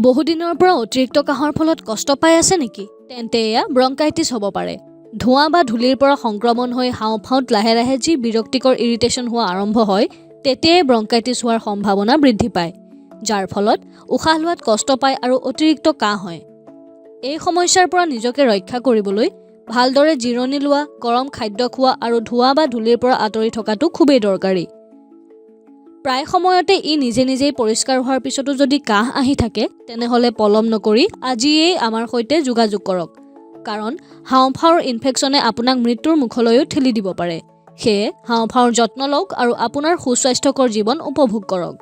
বহুদিনৰ পৰা অতিৰিক্ত কাহৰ ফলত কষ্ট পাই আছে নেকি? তেন্তে এয়া ব্ৰংকাইটিছ হ'ব পাৰে। ধোঁৱা বা ধূলিৰ পৰা সংক্ৰমণ হৈ হাওঁফাওঁত লাহে লাহে যি বিৰক্তিকৰ ইৰিটেশ্যন হোৱা আৰম্ভ হয়, তেতিয়াই ব্ৰংকাইটিছ হোৱাৰ সম্ভাৱনা বৃদ্ধি পায়, যাৰ ফলত উশাহ লোৱাত কষ্ট পায় আৰু অতিৰিক্ত কাহ হয়। এই সমস্যাৰ পৰা নিজকে ৰক্ষা কৰিবলৈ ভালদৰে জিৰণি লোৱা, গৰম খাদ্য খোৱা আৰু ধোঁৱা বা ধূলিৰ পৰা আঁতৰি থকাটো খুবেই দৰকাৰী। প্ৰায় সময়তে ই নিজে নিজেই পৰিষ্কাৰ হোৱাৰ পিছতো যদি কাহ আহি থাকে, তেনেহ'লে পলম নকৰি আজিয়েই আমাৰ সৈতে যোগাযোগ কৰক। কাৰণ হাওঁফাওঁৰ ইনফেকশ্যনে আপোনাক মৃত্যুৰ মুখলৈও ঠেলি দিব পাৰে। সেয়ে হাওঁফাওঁৰ যত্ন লওক আৰু আপোনাৰ সুস্বাস্থ্যকৰ জীৱন উপভোগ কৰক।